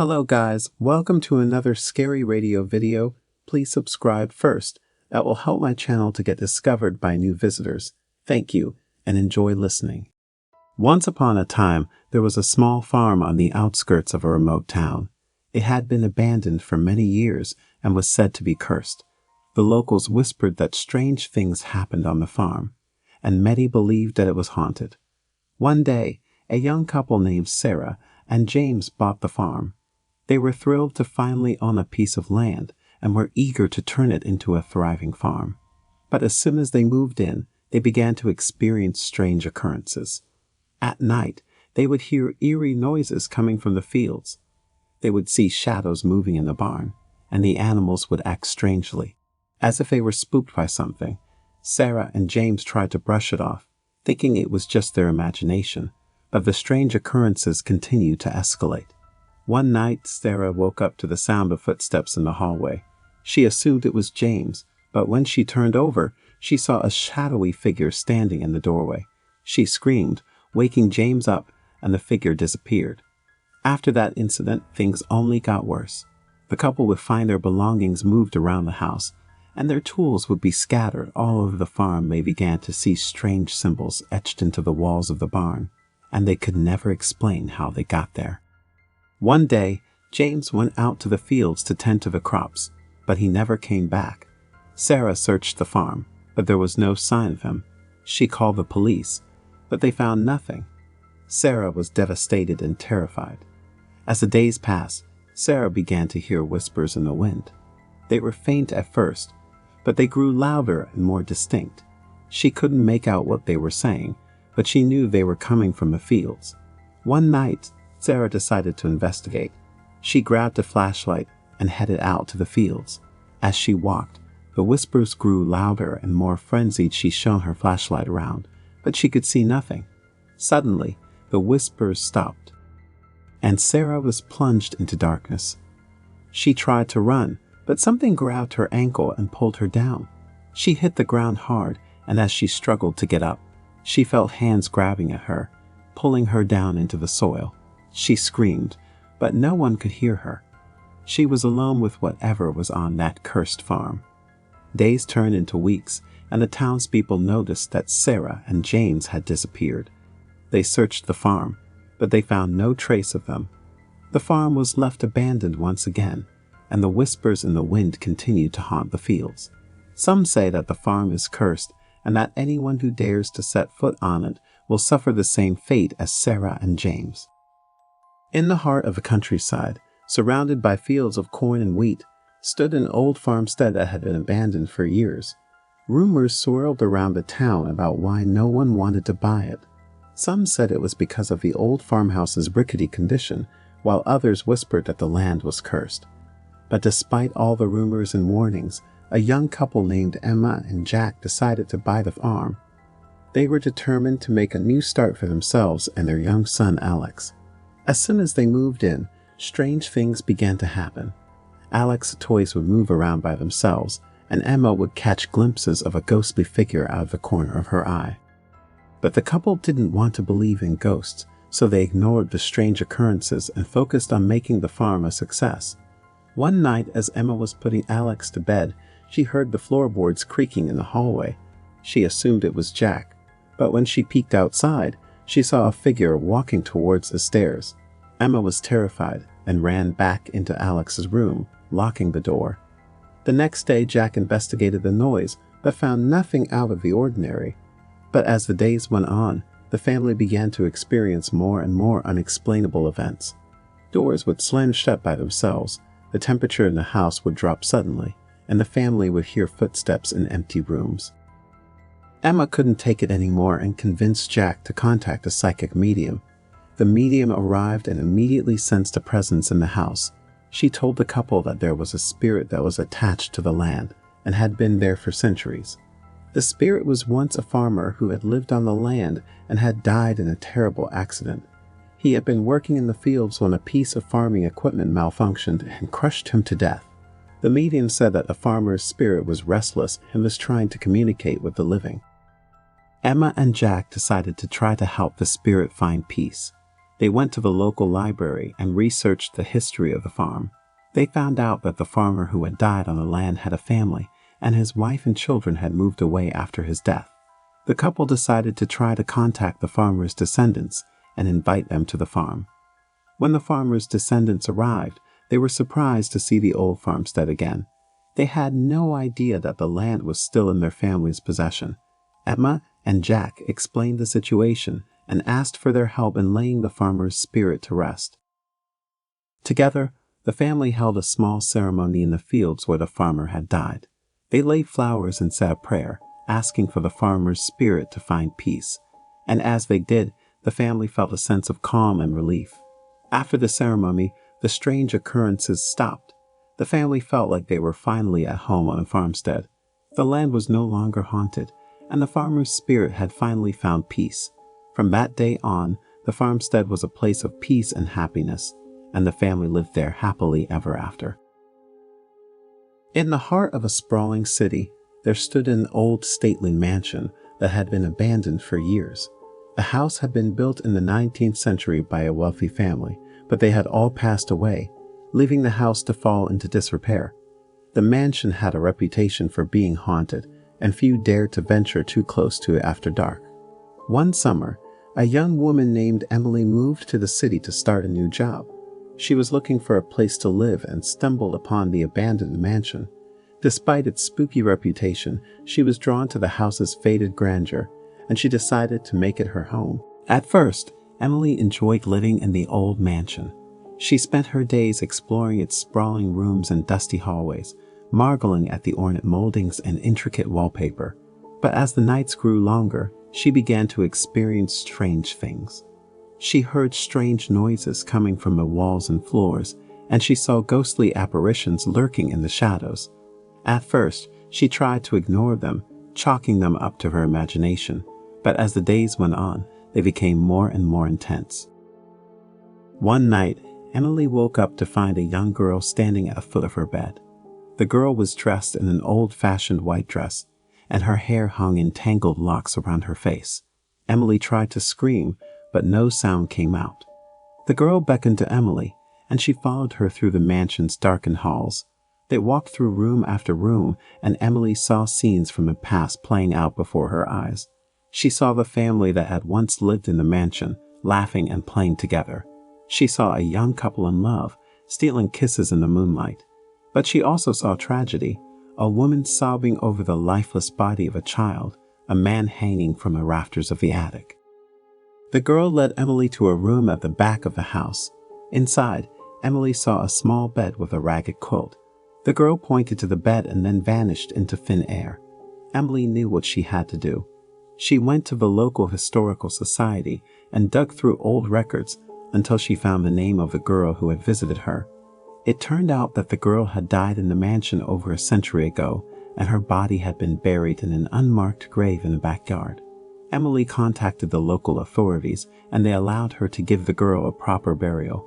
Hello guys, welcome to another scary radio video. Please subscribe first. That will help my channel to get discovered by new visitors. Thank you, and enjoy listening. Once upon a time, there was a small farm on the outskirts of a remote town. It had been abandoned for many years and was said to be cursed. The locals whispered that strange things happened on the farm, and many believed that it was haunted. One day, a young couple named Sarah and James bought the farm. They were thrilled to finally own a piece of land and were eager to turn it into a thriving farm. But as soon as they moved in, they began to experience strange occurrences. At night, they would hear eerie noises coming from the fields. They would see shadows moving in the barn, and the animals would act strangely, as if they were spooked by something. Sarah and James tried to brush it off, thinking it was just their imagination, but the strange occurrences continued to escalate. One night, Sarah woke up to the sound of footsteps in the hallway. She assumed it was James, but when she turned over, she saw a shadowy figure standing in the doorway. She screamed, waking James up, and the figure disappeared. After that incident, things only got worse. The couple would find their belongings moved around the house, and their tools would be scattered all over the farm. They began to see strange symbols etched into the walls of the barn, and they could never explain how they got there. One day, James went out to the fields to tend to the crops, but he never came back. Sarah searched the farm, but there was no sign of him. She called the police, but they found nothing. Sarah was devastated and terrified. As the days passed, Sarah began to hear whispers in the wind. They were faint at first, but they grew louder and more distinct. She couldn't make out what they were saying, but she knew they were coming from the fields. One night, Sarah decided to investigate. She grabbed a flashlight and headed out to the fields. As she walked, the whispers grew louder and more frenzied. She shone her flashlight around, but she could see nothing. Suddenly, the whispers stopped, and Sarah was plunged into darkness. She tried to run, but something grabbed her ankle and pulled her down. She hit the ground hard, and as she struggled to get up, she felt hands grabbing at her, pulling her down into the soil. She screamed, but no one could hear her. She was alone with whatever was on that cursed farm. Days turned into weeks, and the townspeople noticed that Sarah and James had disappeared. They searched the farm, but they found no trace of them. The farm was left abandoned once again, and the whispers in the wind continued to haunt the fields. Some say that the farm is cursed, and that anyone who dares to set foot on it will suffer the same fate as Sarah and James. In the heart of the countryside, surrounded by fields of corn and wheat, stood an old farmstead that had been abandoned for years. Rumors swirled around the town about why no one wanted to buy it. Some said it was because of the old farmhouse's rickety condition, while others whispered that the land was cursed. But despite all the rumors and warnings, a young couple named Emma and Jack decided to buy the farm. They were determined to make a new start for themselves and their young son Alex. As soon as they moved in, strange things began to happen. Alex's toys would move around by themselves, and Emma would catch glimpses of a ghostly figure out of the corner of her eye. But the couple didn't want to believe in ghosts, so they ignored the strange occurrences and focused on making the farm a success. One night, as Emma was putting Alex to bed, she heard the floorboards creaking in the hallway. She assumed it was Jack, but when she peeked outside, she saw a figure walking towards the stairs. Emma was terrified and ran back into Alex's room, locking the door. The next day, Jack investigated the noise, but found nothing out of the ordinary. But as the days went on, the family began to experience more and more unexplainable events. Doors would slam shut by themselves, the temperature in the house would drop suddenly, and the family would hear footsteps in empty rooms. Emma couldn't take it anymore and convinced Jack to contact a psychic medium. The medium arrived and immediately sensed a presence in the house. She told the couple that there was a spirit that was attached to the land and had been there for centuries. The spirit was once a farmer who had lived on the land and had died in a terrible accident. He had been working in the fields when a piece of farming equipment malfunctioned and crushed him to death. The medium said that the farmer's spirit was restless and was trying to communicate with the living. Emma and Jack decided to try to help the spirit find peace. They went to the local library and researched the history of the farm. They found out that the farmer who had died on the land had a family, and his wife and children had moved away after his death. The couple decided to try to contact the farmer's descendants and invite them to the farm. When the farmer's descendants arrived, they were surprised to see the old farmstead again. They had no idea that the land was still in their family's possession. Emma and Jack explained the situation and asked for their help in laying the farmer's spirit to rest. Together, the family held a small ceremony in the fields where the farmer had died. They laid flowers and said a prayer, asking for the farmer's spirit to find peace. And as they did, the family felt a sense of calm and relief. After the ceremony, the strange occurrences stopped. The family felt like they were finally at home on the farmstead. The land was no longer haunted, and the farmer's spirit had finally found peace. From that day on, the farmstead was a place of peace and happiness, and the family lived there happily ever after. In the heart of a sprawling city, there stood an old stately mansion that had been abandoned for years. The house had been built in the 19th century by a wealthy family, but they had all passed away, leaving the house to fall into disrepair. The mansion had a reputation for being haunted, and few dared to venture too close to it after dark. One summer, a young woman named Emily moved to the city to start a new job. She was looking for a place to live and stumbled upon the abandoned mansion. Despite its spooky reputation, she was drawn to the house's faded grandeur, and she decided to make it her home. At first, Emily enjoyed living in the old mansion. She spent her days exploring its sprawling rooms and dusty hallways, marveling at the ornate moldings and intricate wallpaper. But as the nights grew longer, she began to experience strange things. She heard strange noises coming from the walls and floors, and she saw ghostly apparitions lurking in the shadows. At first, she tried to ignore them, chalking them up to her imagination, but as the days went on, they became more and more intense. One night, Emily woke up to find a young girl standing at the foot of her bed. The girl was dressed in an old-fashioned white dress, and her hair hung in tangled locks around her face. Emily tried to scream, but no sound came out. The girl beckoned to Emily, and she followed her through the mansion's darkened halls. They walked through room after room, and Emily saw scenes from the past playing out before her eyes. She saw the family that had once lived in the mansion, laughing and playing together. She saw a young couple in love, stealing kisses in the moonlight. But she also saw tragedy, a woman sobbing over the lifeless body of a child, a man hanging from the rafters of the attic. The girl led Emily to a room at the back of the house. Inside, Emily saw a small bed with a ragged quilt. The girl pointed to the bed and then vanished into thin air. Emily knew what she had to do. She went to the local historical society and dug through old records until she found the name of the girl who had visited her. It turned out that the girl had died in the mansion over a century ago, and her body had been buried in an unmarked grave in the backyard. Emily contacted the local authorities, and they allowed her to give the girl a proper burial.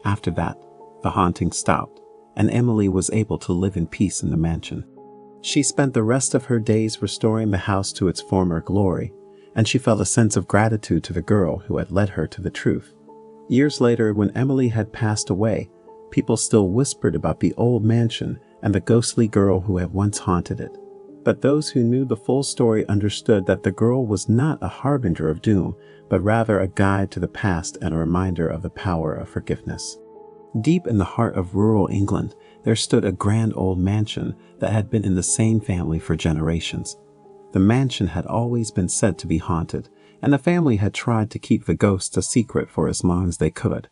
After that, the haunting stopped, and Emily was able to live in peace in the mansion. She spent the rest of her days restoring the house to its former glory, and she felt a sense of gratitude to the girl who had led her to the truth. Years later, when Emily had passed away, people still whispered about the old mansion and the ghostly girl who had once haunted it. But those who knew the full story understood that the girl was not a harbinger of doom, but rather a guide to the past and a reminder of the power of forgiveness. Deep in the heart of rural England, there stood a grand old mansion that had been in the same family for generations. The mansion had always been said to be haunted, and the family had tried to keep the ghosts a secret for as long as they could.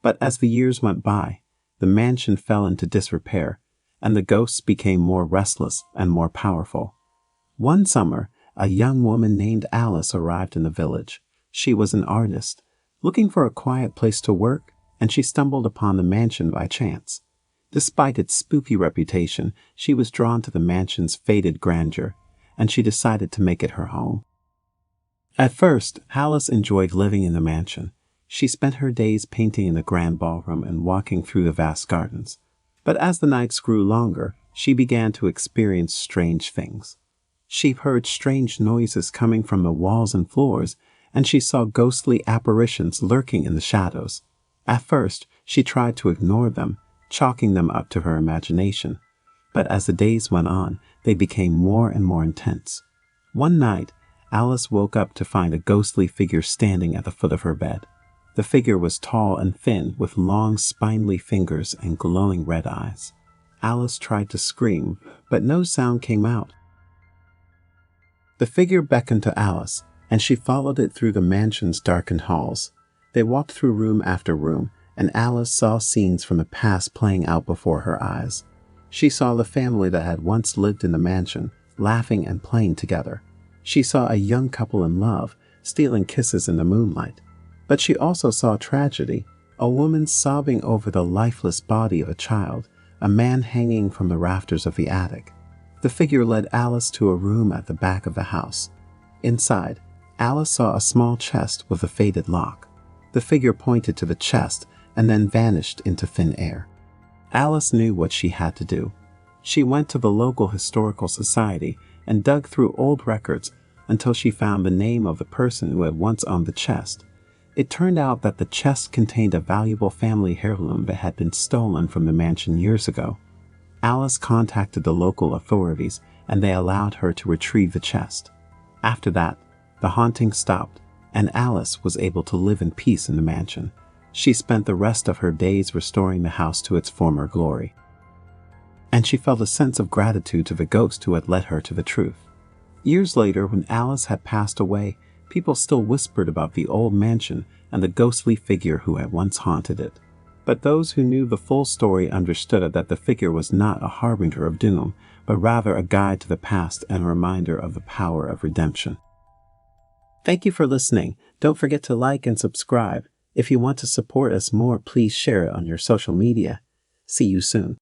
But as the years went by, the mansion fell into disrepair, and the ghosts became more restless and more powerful. One summer, a young woman named Alice arrived in the village. She was an artist, looking for a quiet place to work, and she stumbled upon the mansion by chance. Despite its spooky reputation, she was drawn to the mansion's faded grandeur, and she decided to make it her home. At first, Alice enjoyed living in the mansion. She spent her days painting in the grand ballroom and walking through the vast gardens. But as the nights grew longer, she began to experience strange things. She heard strange noises coming from the walls and floors, and she saw ghostly apparitions lurking in the shadows. At first, she tried to ignore them, chalking them up to her imagination. But as the days went on, they became more and more intense. One night, Alice woke up to find a ghostly figure standing at the foot of her bed. The figure was tall and thin, with long, spindly fingers and glowing red eyes. Alice tried to scream, but no sound came out. The figure beckoned to Alice, and she followed it through the mansion's darkened halls. They walked through room after room, and Alice saw scenes from the past playing out before her eyes. She saw the family that had once lived in the mansion, laughing and playing together. She saw a young couple in love, stealing kisses in the moonlight. But she also saw tragedy, a woman sobbing over the lifeless body of a child, a man hanging from the rafters of the attic. The figure led Alice to a room at the back of the house. Inside, Alice saw a small chest with a faded lock. The figure pointed to the chest and then vanished into thin air. Alice knew what she had to do. She went to the local historical society and dug through old records until she found the name of the person who had once owned the chest. It turned out that the chest contained a valuable family heirloom that had been stolen from the mansion years ago. Alice contacted the local authorities, and they allowed her to retrieve the chest. After that, the haunting stopped, and Alice was able to live in peace in the mansion. She spent the rest of her days restoring the house to its former glory. And she felt a sense of gratitude to the ghost who had led her to the truth. Years later, when Alice had passed away, people still whispered about the old mansion and the ghostly figure who had once haunted it. But those who knew the full story understood that the figure was not a harbinger of doom, but rather a guide to the past and a reminder of the power of redemption. Thank you for listening. Don't forget to like and subscribe. If you want to support us more, please share it on your social media. See you soon.